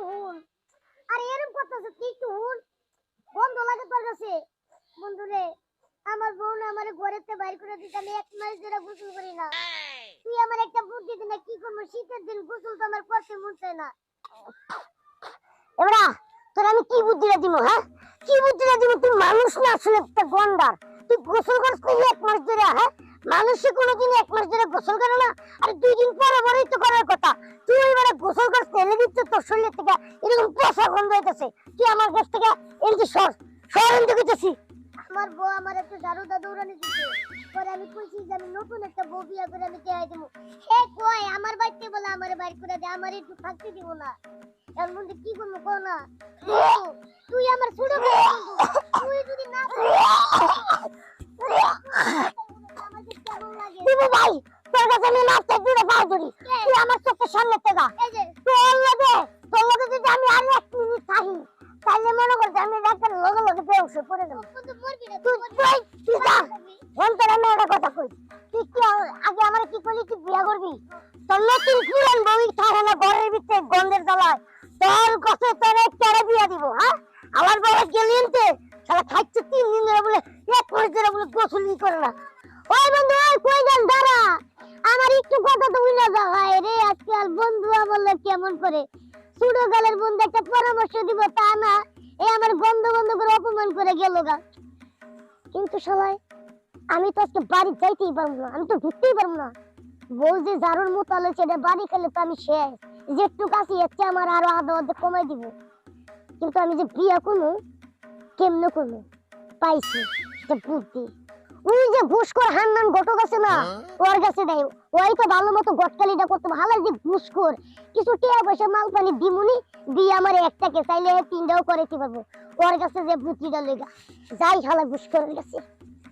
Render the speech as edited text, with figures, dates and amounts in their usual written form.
হুন। আর এরকম কথা আছে তুই একটু হুন। বন্ধ লাগে তোর কাছে। বন্ধু রে, আমার বউ না আমারে ঘরেতে বাইর করে দিতে আমি 1 মাস ধরে গোসল করি না। তুই আমার একটা বুদ্ধি দে না, কি করব? শীতের দিন গোসল তো আমার করতে মন চায় না। এবারে তোর আমি কি বুদ্ধিটা দিব? হ্যাঁ, কি বুদ্ধিটা দিব? তুই মানুষ না আসলে একটা গন্ডার। তুই গোসল করছ তুই 1 মাস ধরে? হ্যাঁ, মানুষে কোনোদিন 1 মাস ধরে গোসল করে না? আরে 2 দিন পরে পরেই তো করার কথা। তুই এবারে গোসল করছ তেলে দিতে তোর শরীর থেকে এরকম পচা গন্ধ হইতেছে। তুই আমার কাছ থেকে এনজি সর এনজি কইতেছি। আমার বউ আমার একটা ঝাড়ু দৌড়ানি দিচ্ছে। পরে আমি কইছি যে আমি নতুন একটা বউ বিয়া করে আমি দেখাই দেবো। এ কই আমার বাড়িতে বলে আমারে বাইর করে দে, আমারে একটু থাকতে দিব না। এর মধ্যে কি করবো কও না? তুই আমার ছোট ভাই, তুই যদি না আমাকে কেমন লাগে? দিবু ভাই, তোর কাছে আমি মারতে দিলে পা ধরি। তুই আমার চোখের সামনে থেকে এই যে তোর লগে যদি আমি আর 1 মিনিট থাকি তাহলে মনে কর যে আমি ডাক্তার লগে বেহুশ হয়ে পড়ে যাব। তুই যা এনতে আমি একটা কথা কই। তুই কি আগে আমারে কি কইলি তুই বিয়া করবি? তোর নতুন পুরান বউই থাকে না ঘরের ভিতরে গন্ধের জ্বালায়। তোর কাছে তোর একটা বিয়া দিব। হ্যাঁ, আমার বউ গেলিনতে শালা খাইছে 3 দিন ধরে বলে 1 মাস ধরে বলে গোসলই করে না। ওই বন্ধু ওই কই গেল? দাঁড়া, আমার একটু কথা তো বুঝা যা হয় রে। আজকাল বন্ধু বললে কেমন করে ছোট গালের বন্ধু একটা পরামর্শ দিব তা না, এই আমার বন্ধু করে অপমান করে গেল গা। কিন্তু শালায় আমি তো আজকে বাড়ি যাইতেই পারবো না, আমি তো ঢুকতেই পারবো না। বউ যে ঝাড়ুর মতো আলোচে এটা বাড়ি খেলে তো আমি শেষ। যেটুক আছি এর চেয়ে আমার আরো আধা অর্ধেক কমাই দিব। কিন্তু আমি যে বিয়া করবো কেমনে করবো পাইছি একটা বুদ্ধি। ওই যে ঘুষখোর হান্নান ঘটক আছে না, ওর কাছে দেয়। ওই তো ভালো মতো গটকালিটা করতে ভালো যে ঘুষখোর কিছু টিয়া পয়সা মাল পানি দিমুনি দিয়ে আমার একটাকে চাইলে 3টাও করে কি পারবো। ওর কাছে যে বুদ্ধিটা লেগা যাই হালা ঘুষখোরের কাছে।